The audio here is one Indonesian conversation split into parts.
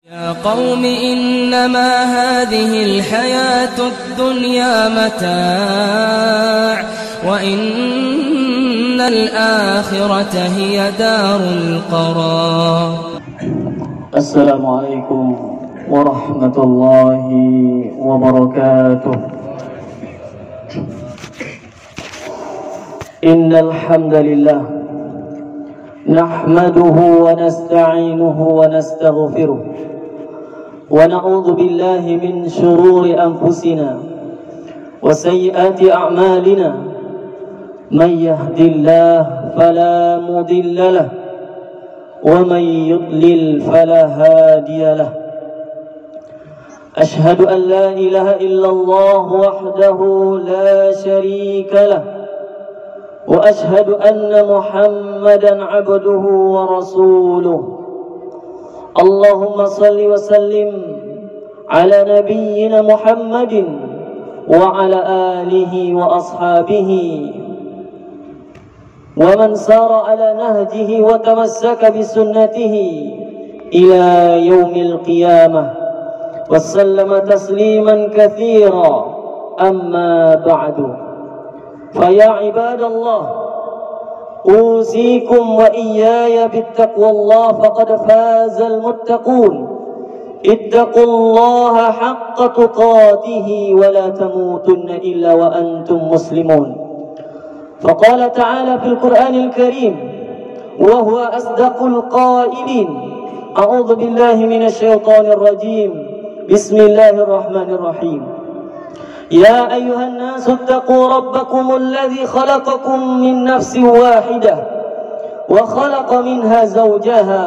يا قوم إنما هذه الحياة الدنيا متاع وإن الآخرة هي دار القرار. السلام عليكم ورحمة الله وبركاته. إن الحمد لله نحمده ونستعينه ونستغفره ونعوذ بالله من شرور أنفسنا وسيئات أعمالنا. من يهد الله فلا مضل له ومن يضلل فلا هادي له. أشهد أن لا إله إلا الله وحده لا شريك له وأشهد أن محمدا عبده ورسوله. اللهم صل وسلم على نبينا محمد وعلى آله وأصحابه ومن سار على نهجه وتمسك بسنته إلى يوم القيامة وسلم تسليما كثيرا. أما بعد، فيا عباد الله، أوصيكم وإياي بالتقوى الله فقد فاز المتقون. اتقوا الله حق تقاته ولا تموتن إلا وأنتم مسلمون. فقال تعالى في القرآن الكريم وهو أصدق القائلين: أعوذ بالله من الشيطان الرجيم، بسم الله الرحمن الرحيم. يا أيها الناس اتقوا ربكم الذي خلقكم من نفس واحدة وخلق منها زوجها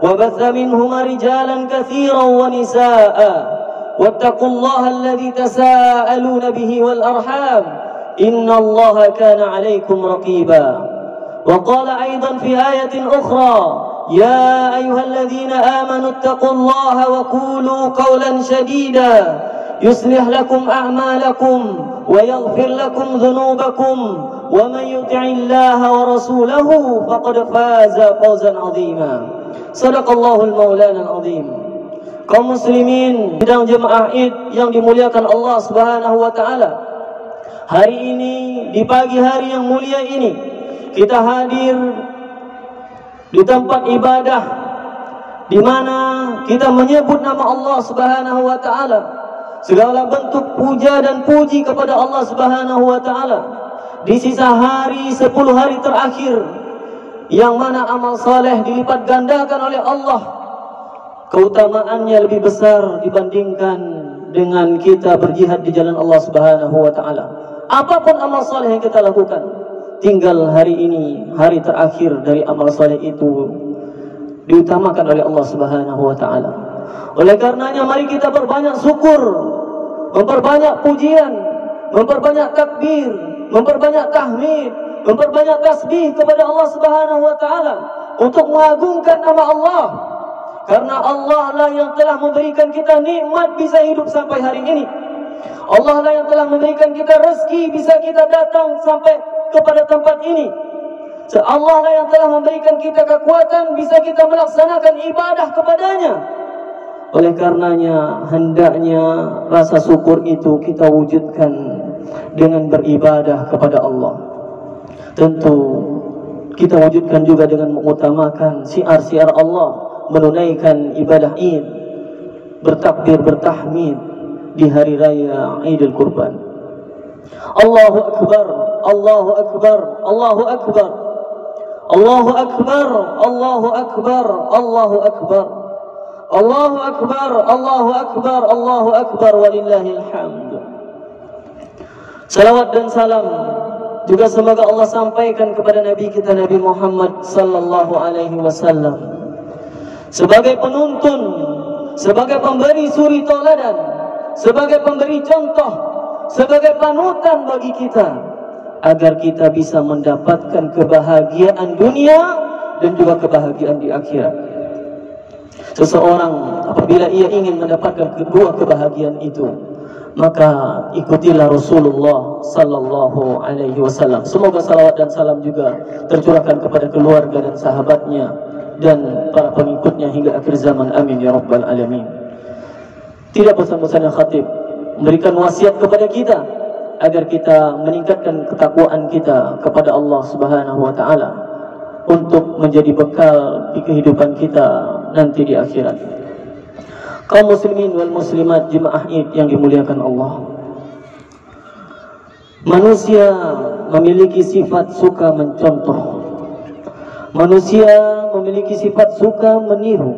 وبث منهما رجالا كثيرا ونساء واتقوا الله الذي تساءلون به والأرحام إن الله كان عليكم رقيبا. وقال أيضا في آية أخرى: يا أيها الذين آمنوا اتقوا الله وقولوا قولا شديدا يصلح لكم أعمالكم ويغفر لكم ذنوبكم ومن يطع الله ورسوله فقد فاز فوزا عظيما. صدق الله المولان العظيم. Kaum muslimin sidang jemaah Id yang dimuliakan Allah Subhanahu wa taala. Hari ini, di pagi hari yang mulia ini, kita hadir di tempat ibadah di mana kita menyebut nama Allah Subhanahu wa taala. Segala bentuk puja dan puji kepada Allah Subhanahu wa taala di sisa hari 10 hari terakhir yang mana amal saleh dilipat gandakan oleh Allah. Keutamaannya lebih besar dibandingkan dengan kita berjihad di jalan Allah Subhanahu wa taala. Apapun amal saleh yang kita lakukan, tinggal hari ini, hari terakhir dari amal saleh itu diutamakan oleh Allah Subhanahu wa taala. Oleh karenanya mari kita berbanyak syukur, memperbanyak pujian, memperbanyak takbir, memperbanyak tahmid, memperbanyak tasbih kepada Allah Subhanahu wa taala untuk mengagungkan nama Allah. Karena Allah lah yang telah memberikan kita nikmat bisa hidup sampai hari ini. Allah lah yang telah memberikan kita rezeki bisa kita datang sampai kepada tempat ini. Allah lah yang telah memberikan kita kekuatan bisa kita melaksanakan ibadah kepadanya. Oleh karenanya hendaknya rasa syukur itu kita wujudkan dengan beribadah kepada Allah. Tentu kita wujudkan juga dengan mengutamakan syiar-syiar Allah, menunaikan ibadah Id, bertakbir, bertahmid di hari raya Idul Kurban. Allahu Akbar, Allahu Akbar, Allahu Akbar, Allahu Akbar, Allahu Akbar, Allahu Akbar, Allahu Akbar, Allahu Akbar, Allahu Akbar, walillahil hamd. Salawat dan salam juga semoga Allah sampaikan kepada Nabi kita Nabi Muhammad sallallahu alaihi wasallam sebagai penuntun, sebagai pemberi suri tauladan, sebagai pemberi contoh, sebagai panutan bagi kita agar kita bisa mendapatkan kebahagiaan dunia dan juga kebahagiaan di akhirat. Seseorang apabila ia ingin mendapatkan kedua kebahagiaan itu, maka ikutilah Rasulullah sallallahu alaihi wasallam. Semoga salawat dan salam juga tercurahkan kepada keluarga dan sahabatnya dan para pengikutnya hingga akhir zaman. Amin ya rabbal alamin. Tidak bosan-bosannya khatib memberikan wasiat kepada kita agar kita meningkatkan ketakwaan kita kepada Allah Subhanahu wa taala untuk menjadi bekal di kehidupan kita nanti di akhirat. Kaum muslimin wal muslimat jemaah Id yang dimuliakan Allah. Manusia memiliki sifat suka mencontoh. Manusia memiliki sifat suka meniru,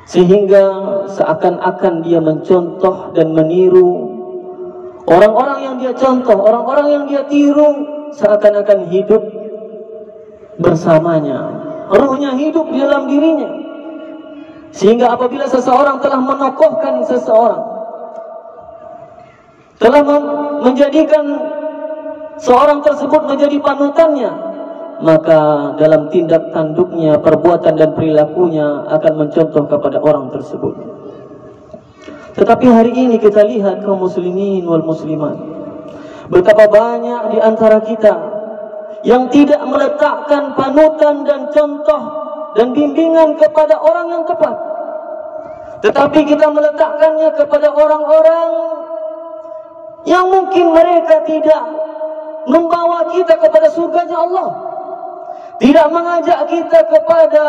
sehingga seakan-akan dia mencontoh dan meniru orang-orang yang dia contoh, orang-orang yang dia tiru, seakan-akan hidup bersamanya, ruhnya hidup di dalam dirinya. Sehingga apabila seseorang telah menokohkan seseorang, telah menjadikan seorang tersebut menjadi panutannya, maka dalam tindak tanduknya, perbuatan dan perilakunya akan mencontoh kepada orang tersebut. Tetapi hari ini kita lihat kaum muslimin wal muslimat, betapa banyak di antara kita yang tidak meletakkan panutan dan contoh dan bimbingan kepada orang yang tepat, tetapi kita meletakkannya kepada orang-orang yang mungkin mereka tidak membawa kita kepada surganya Allah, tidak mengajak kita kepada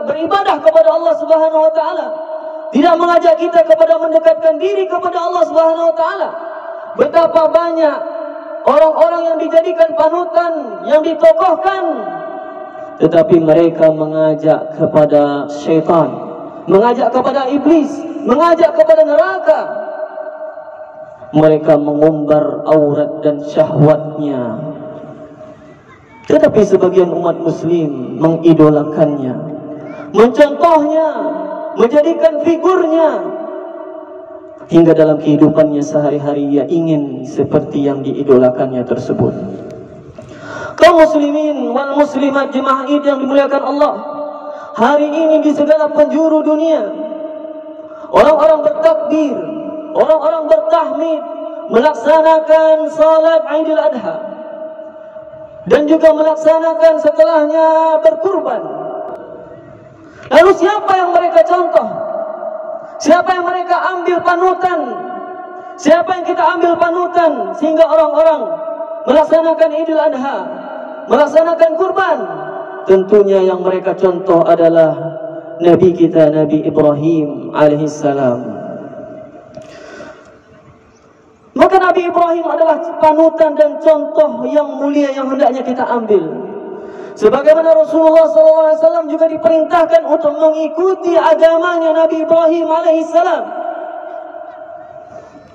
beribadah kepada Allah Subhanahu wa taala, tidak mengajak kita kepada mendekatkan diri kepada Allah Subhanahu wa taala. Betapa banyak orang-orang yang dijadikan panutan, yang ditokohkan, tetapi mereka mengajak kepada syaitan, mengajak kepada iblis, mengajak kepada neraka. Mereka mengumbar aurat dan syahwatnya, tetapi sebagian umat muslim mengidolakannya, mencontohnya, menjadikan figurnya, hingga dalam kehidupannya sehari-hari ia ingin seperti yang diidolakannya tersebut. Kaum muslimin wal muslimat jemaah Id yang dimuliakan Allah, hari ini di segala penjuru dunia, orang-orang bertakbir, orang-orang bertahmid, melaksanakan salat Idul Adha, dan juga melaksanakan setelahnya berkurban. Lalu siapa yang mereka contoh? Siapa yang mereka ambil panutan? Siapa yang kita ambil panutan sehingga orang-orang melaksanakan Idul Adha, melaksanakan kurban? Tentunya yang mereka contoh adalah Nabi kita, Nabi Ibrahim alaihissalam. Maka Nabi Ibrahim adalah panutan dan contoh yang mulia yang hendaknya kita ambil. Sebagaimana Rasulullah SAW juga diperintahkan untuk mengikuti agamanya Nabi Ibrahim alaihissalam.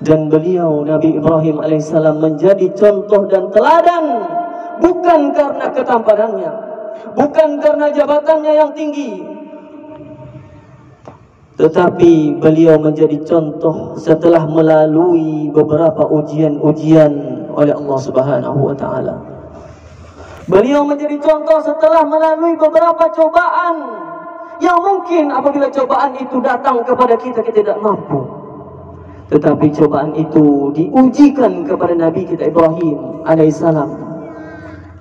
Dan beliau Nabi Ibrahim alaihissalam menjadi contoh dan teladan, bukan karena ketampanannya, bukan karena jabatannya yang tinggi, tetapi beliau menjadi contoh setelah melalui beberapa ujian-ujian oleh Allah Subhanahu wa taala. Beliau menjadi contoh setelah melalui beberapa cobaan yang mungkin apabila cobaan itu datang kepada kita, kita tidak mampu. Tetapi cobaan itu diujikan kepada Nabi kita Ibrahim alaihissalam,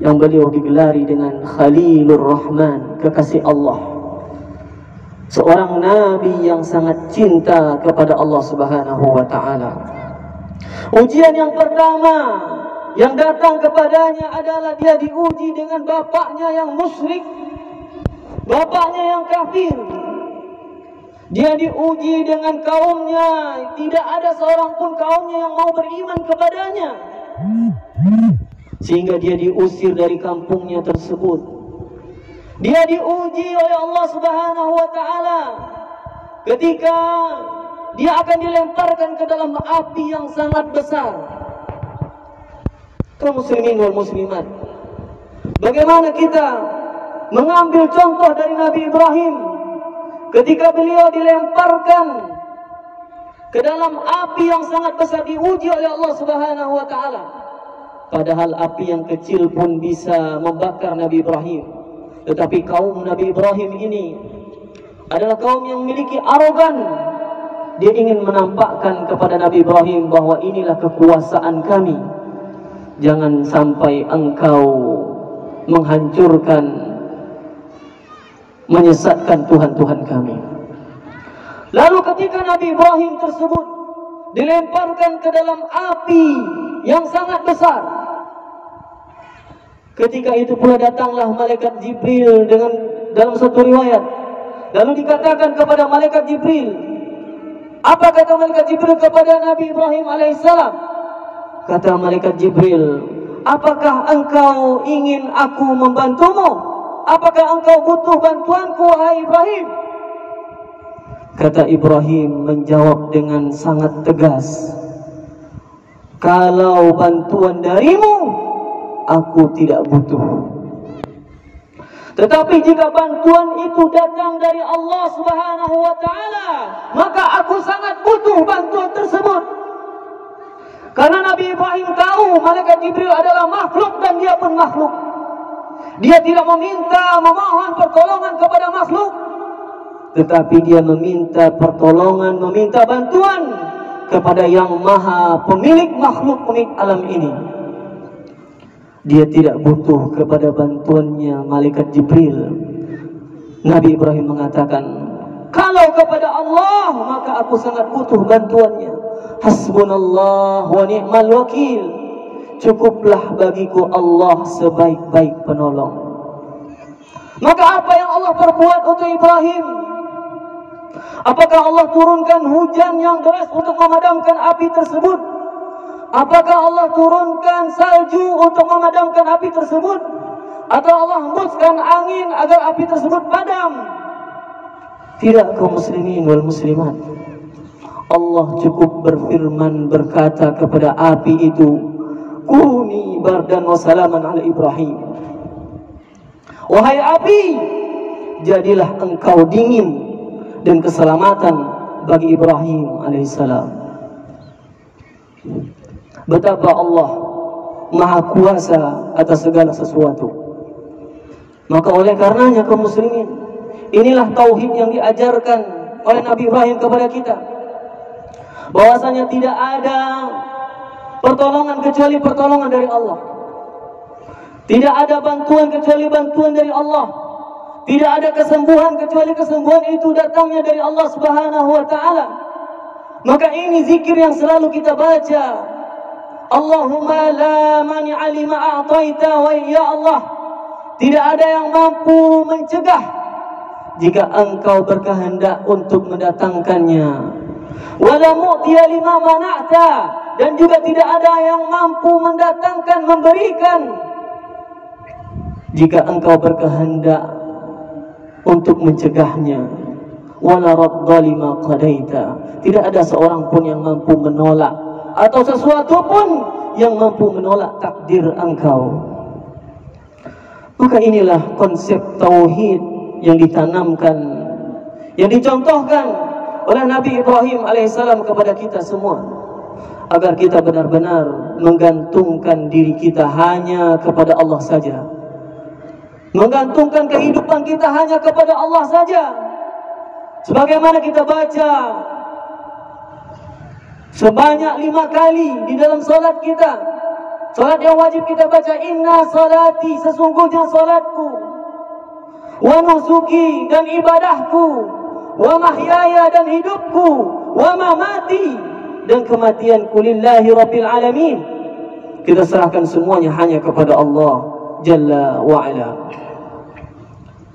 yang beliau digelari dengan Khalilur Rahman, kekasih Allah. Seorang Nabi yang sangat cinta kepada Allah Subhanahu wa ta'ala. Ujian yang pertama yang datang kepadanya adalah dia diuji dengan bapaknya yang musyrik, bapaknya yang kafir. Dia diuji dengan kaumnya, tidak ada seorang pun kaumnya yang mau beriman kepadanya, sehingga dia diusir dari kampungnya tersebut. Dia diuji oleh Allah Subhanahu wa ta'ala ketika dia akan dilemparkan ke dalam api yang sangat besar. Kaum muslimin wal muslimat, bagaimana kita mengambil contoh dari Nabi Ibrahim ketika beliau dilemparkan ke dalam api yang sangat besar, diuji oleh Allah Subhanahu wa ta'ala. Padahal api yang kecil pun bisa membakar Nabi Ibrahim. Tetapi kaum Nabi Ibrahim ini adalah kaum yang memiliki arogan. Dia ingin menampakkan kepada Nabi Ibrahim bahwa inilah kekuasaan kami. Jangan sampai engkau menghancurkan menyesatkan Tuhan-Tuhan kami. Lalu ketika Nabi Ibrahim tersebut dilemparkan ke dalam api yang sangat besar, ketika itu pula datanglah malaikat Jibril dengan dalam satu riwayat. Lalu dikatakan kepada malaikat Jibril, apa kata malaikat Jibril kepada Nabi Ibrahim alaihissalam? Kata malaikat Jibril, apakah engkau ingin aku membantumu? Apakah engkau butuh bantuanku, wahai Ibrahim? Kata Ibrahim menjawab dengan sangat tegas, kalau bantuan darimu, aku tidak butuh. Tetapi jika bantuan itu datang dari Allah Subhanahu wa Ta'ala, maka aku sangat butuh bantuan tersebut. Karena Nabi Ibrahim tahu malaikat Jibril adalah makhluk dan dia pun makhluk. Dia tidak memohon pertolongan kepada makhluk, tetapi dia meminta pertolongan, meminta bantuan kepada yang maha pemilik makhluk, pemilik alam ini. Dia tidak butuh kepada bantuannya malaikat Jibril. Nabi Ibrahim mengatakan, kalau kepada Allah, maka aku sangat butuh bantuannya. Hasbunallah wa ni'mal wakil. Cukuplah bagiku Allah sebaik-baik penolong. Maka apa yang Allah perbuat untuk Ibrahim? Apakah Allah turunkan hujan yang deras untuk memadamkan api tersebut? Apakah Allah turunkan salju untuk memadamkan api tersebut? Atau Allah hembuskan angin agar api tersebut padam? Tidak, kaum muslimin wal muslimat. Allah cukup berfirman, berkata kepada api itu, kuni bardan wa salaman ala Ibrahim. Wahai api, jadilah engkau dingin dan keselamatan bagi Ibrahim alaihissalam. Betapa Allah maha kuasa atas segala sesuatu. Maka oleh karenanya kaum muslimin, inilah tauhid yang diajarkan oleh Nabi Ibrahim kepada kita, bahwasanya tidak ada pertolongan kecuali pertolongan dari Allah. Tidak ada bantuan kecuali bantuan dari Allah. Tidak ada kesembuhan kecuali kesembuhan itu datangnya dari Allah Subhanahu wa Ta'ala. Maka ini zikir yang selalu kita baca. Allahumma la mani'a lima a'taita, wa ya Allah, tidak ada yang mampu mencegah jika engkau berkehendak untuk mendatangkannya. Wa la mu'tiya lima mana'ta, dan juga tidak ada yang mampu mendatangkan, memberikan jika engkau berkehendak untuk mencegahnya. Wala radda lima qadaita, tidak ada seorang pun yang mampu menolak, atau sesuatu pun yang mampu menolak takdir engkau. Maka inilah konsep tauhid yang ditanamkan, yang dicontohkan oleh Nabi Ibrahim alaihissalam kepada kita semua, agar kita benar-benar menggantungkan diri kita hanya kepada Allah saja, menggantungkan kehidupan kita hanya kepada Allah saja. Sebagaimana kita baca sebanyak 5 kali di dalam salat kita, salat yang wajib kita baca, inna salati, sesungguhnya salatku, wa nusuki, dan ibadahku, wa mahyaya, dan hidupku, wa mamati, dan kematianku, lillahi rabbil alamin. Kita serahkan semuanya hanya kepada Allah Jalla wa'ala.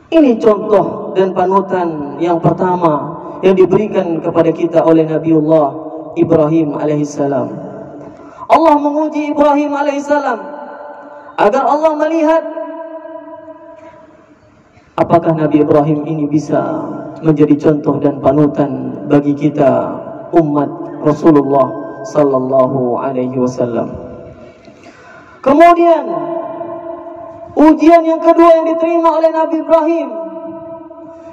Ini contoh dan panutan yang pertama yang diberikan kepada kita oleh Nabiullah Ibrahim alaihissalam. Allah menguji Ibrahim alaihissalam agar Allah melihat apakah Nabi Ibrahim ini bisa menjadi contoh dan panutan bagi kita umat Rasulullah sallallahu alaihi wasallam. Kemudian ujian yang kedua yang diterima oleh Nabi Ibrahim,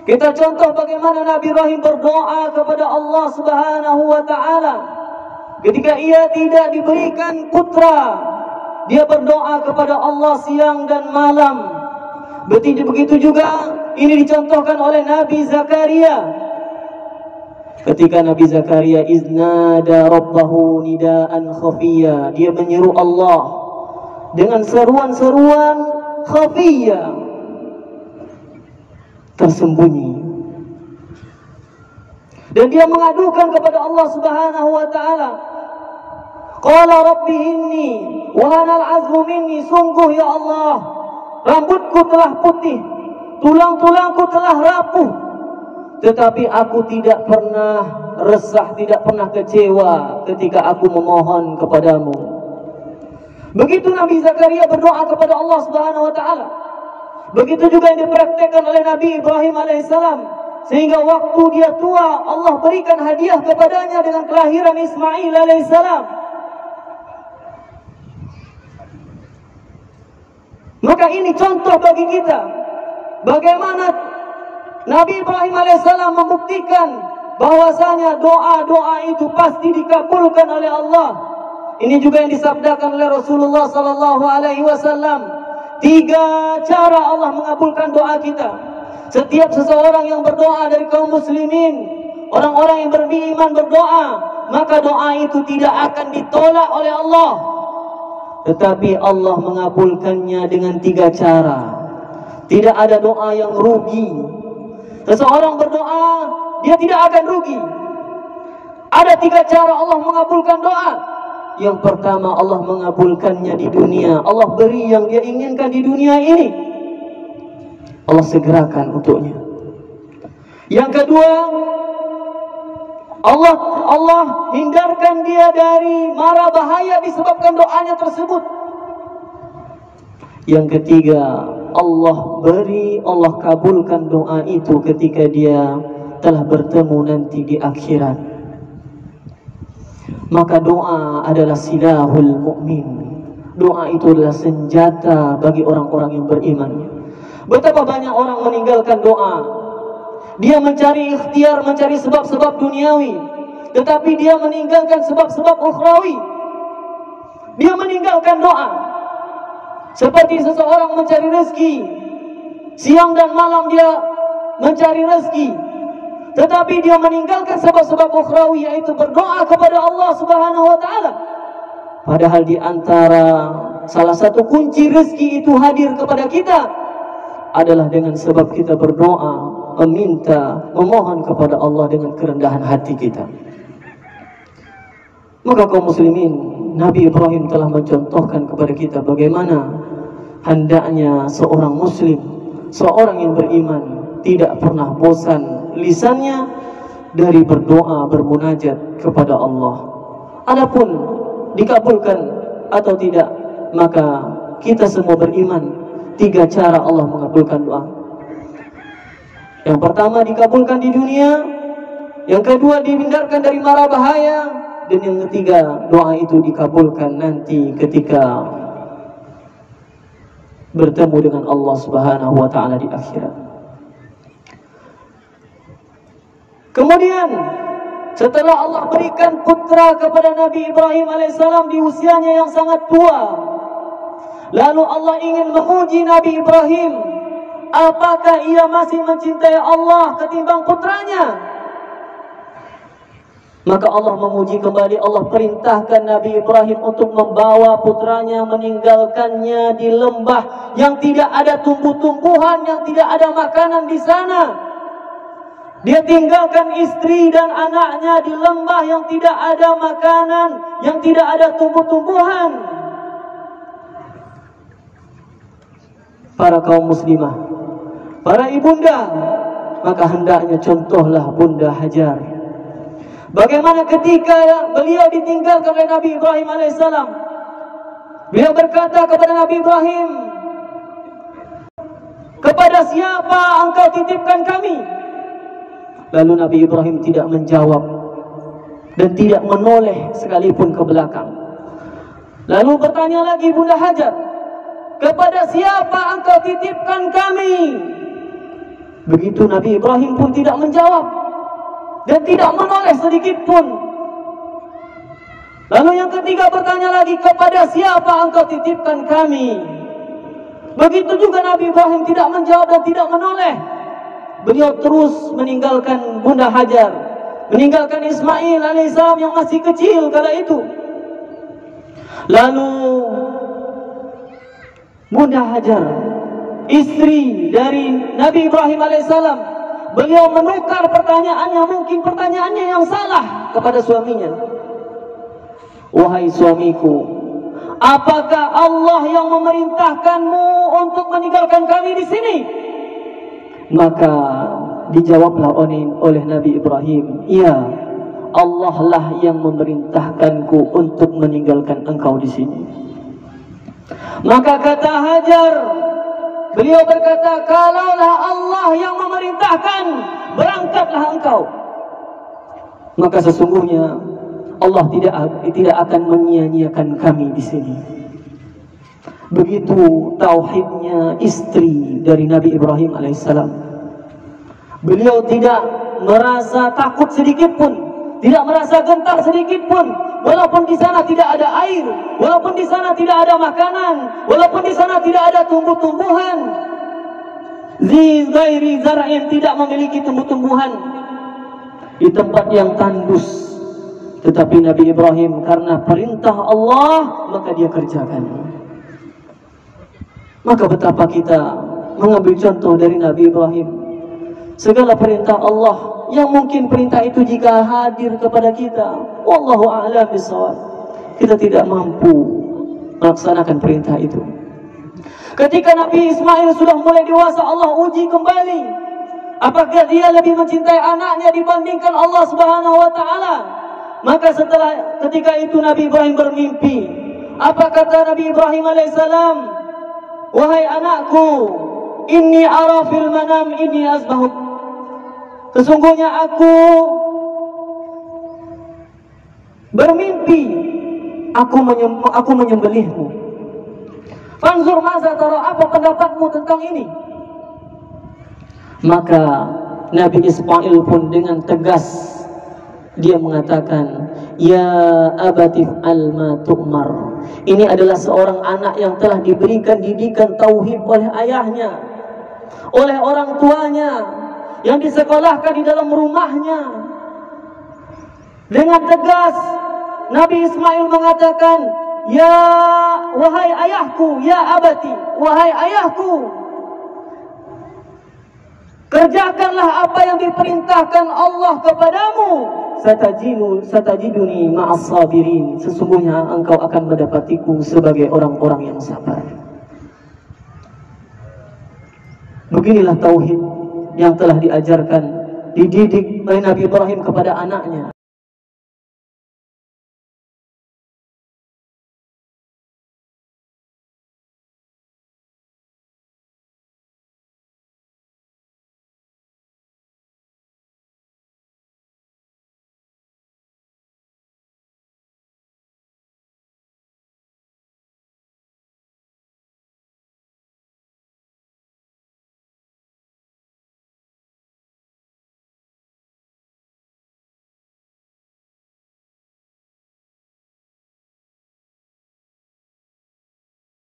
kita contoh bagaimana Nabi Ibrahim berdoa kepada Allah Subhanahu wa Ta'ala. Ketika ia tidak diberikan putra, dia berdoa kepada Allah siang dan malam. Begitu juga ini dicontohkan oleh Nabi Zakaria. Ketika Nabi Zakaria iznada rabbahu nidaan khafiyya, dia menyeru Allah dengan seruan-seruan khafiyya. tersembunyi. Dan dia mengadukan kepada Allah Subhanahu wa taala. Qala rabbi inni wa hanal azmu minni, sungguh ya Allah, rambutku telah putih, tulang-tulangku telah rapuh, tetapi aku tidak pernah resah, tidak pernah kecewa ketika aku memohon kepadamu. Begitu Nabi Zakaria berdoa kepada Allah Subhanahu wa taala. Begitu juga yang dipraktekkan oleh Nabi Ibrahim alaihissalam, sehingga waktu dia tua Allah berikan hadiah kepadanya dengan kelahiran Ismail alaihissalam. Maka ini contoh bagi kita bagaimana Nabi Ibrahim alaihissalam membuktikan bahwasanya doa-doa itu pasti dikabulkan oleh Allah. Ini juga yang disabdakan oleh Rasulullah sallallahu alaihi wasallam. 3 cara Allah mengabulkan doa kita. Setiap seseorang yang berdoa dari kaum muslimin, orang-orang yang beriman berdoa, maka doa itu tidak akan ditolak oleh Allah. Tetapi Allah mengabulkannya dengan 3 cara. Tidak ada doa yang rugi. Seseorang berdoa, dia tidak akan rugi. Ada 3 cara Allah mengabulkan doa. Yang pertama, Allah mengabulkannya di dunia. Allah beri yang dia inginkan di dunia ini, Allah segerakan untuknya. Yang kedua, Allah hindarkan dia dari mara bahaya disebabkan doanya tersebut. Yang ketiga, Allah beri, Allah kabulkan doa itu ketika dia telah bertemu nanti di akhirat. Maka doa adalah silahul mu'min. Doa itu adalah senjata bagi orang-orang yang beriman. Betapa banyak orang meninggalkan doa. Dia mencari ikhtiar, mencari sebab-sebab duniawi, tetapi dia meninggalkan sebab-sebab ukhrawi. Dia meninggalkan doa. Seperti seseorang mencari rezeki, siang dan malam dia mencari rezeki, tetapi dia meninggalkan sebab-sebab ukhrawi, yaitu berdoa kepada Allah Subhanahu wa taala. Padahal di antara salah satu kunci rezeki itu hadir kepada kita adalah dengan sebab kita berdoa, meminta, memohon kepada Allah dengan kerendahan hati kita. Maka kaum muslimin, Nabi Ibrahim telah mencontohkan kepada kita bagaimana hendaknya seorang muslim, seorang yang beriman tidak pernah bosan lisannya dari berdoa, bermunajat kepada Allah. Adapun dikabulkan atau tidak, maka kita semua beriman 3 cara Allah mengabulkan doa. Yang pertama, dikabulkan di dunia. Yang kedua, dihindarkan dari mara bahaya. Dan yang ketiga, doa itu dikabulkan nanti ketika bertemu dengan Allah Subhanahu wa taala di akhirat. Kemudian setelah Allah berikan putra kepada Nabi Ibrahim alaihissalam di usianya yang sangat tua, lalu Allah ingin menguji Nabi Ibrahim, apakah ia masih mencintai Allah ketimbang putranya? Maka Allah menguji kembali. Allah perintahkan Nabi Ibrahim untuk membawa putranya, meninggalkannya di lembah yang tidak ada tumbuh-tumbuhan, yang tidak ada makanan di sana. Dia tinggalkan istri dan anaknya di lembah yang tidak ada makanan, yang tidak ada tumbuh-tumbuhan. Para kaum muslimah, para ibunda, maka hendaknya contohlah Bunda Hajar. Bagaimana ketika beliau ditinggalkan oleh Nabi Ibrahim alaihissalam, beliau berkata kepada Nabi Ibrahim, kepada siapa engkau titipkan kami? Lalu Nabi Ibrahim tidak menjawab dan tidak menoleh sekalipun ke belakang. Lalu bertanya lagi Bunda Hajar, kepada siapa engkau titipkan kami? Begitu Nabi Ibrahim pun tidak menjawab dan tidak menoleh sedikit pun. Lalu yang ketiga bertanya lagi, kepada siapa engkau titipkan kami? Begitu juga Nabi Ibrahim tidak menjawab dan tidak menoleh. Beliau terus meninggalkan Bunda Hajar, meninggalkan Ismail alaihissalam yang masih kecil kala itu. Lalu Bunda Hajar istri dari Nabi Ibrahim alaihissalam, beliau menukar pertanyaannya, mungkin pertanyaannya yang salah, kepada suaminya. Wahai suamiku, apakah Allah yang memerintahkanmu untuk meninggalkan kami di sini? Maka dijawablah oleh Nabi Ibrahim, iya, Allah lah yang memerintahkanku untuk meninggalkan engkau di sini. Maka kata Hajar, beliau berkata, kalaulah Allah yang memerintahkan, berangkatlah engkau. Maka sesungguhnya Allah tidak akan menyia-nyiakan kami di sini. Begitu tauhidnya istri dari Nabi Ibrahim alaihissalam. Beliau tidak merasa takut sedikit pun, tidak merasa gentar sedikit pun, walaupun di sana tidak ada air, walaupun di sana tidak ada makanan, walaupun di sana tidak ada tumbuh-tumbuhan. Zi ghairi zar'in, tidak memiliki tumbuh-tumbuhan, di tempat yang tandus. Tetapi Nabi Ibrahim karena perintah Allah, maka dia kerjakan. Maka betapa kita mengambil contoh dari Nabi Ibrahim. Segala perintah Allah, yang mungkin perintah itu jika hadir kepada kita, wallahu a'lam bishawab, kita tidak mampu melaksanakan perintah itu. Ketika Nabi Ismail sudah mulai dewasa, Allah uji kembali, apakah dia lebih mencintai anaknya dibandingkan Allah Subhanahu wa taala. Maka ketika itu Nabi Ibrahim bermimpi. Apa kata Nabi Ibrahim alaihissalam? Wahai anakku, inni ara fil manam inni azbahuk. Sesungguhnya aku bermimpi, aku menyembelihmu. Fanzur maza tara, apa pendapatmu tentang ini? Maka Nabi Ismail pun dengan tegas dia mengatakan, ya abatif al-ma tu'mar. Ini adalah seorang anak yang telah diberikan didikan tauhid oleh ayahnya, oleh orang tuanya, yang disekolahkan di dalam rumahnya. Dengan tegas Nabi Ismail mengatakan, ya wahai ayahku, ya abati, wahai ayahku, kerjakanlah apa yang diperintahkan Allah kepadamu. Satajiduni ma'as sabirin. Sesungguhnya engkau akan mendapatiku sebagai orang-orang yang sabar. Beginilah tauhid yang telah diajarkan, dididik oleh Nabi Ibrahim kepada anaknya.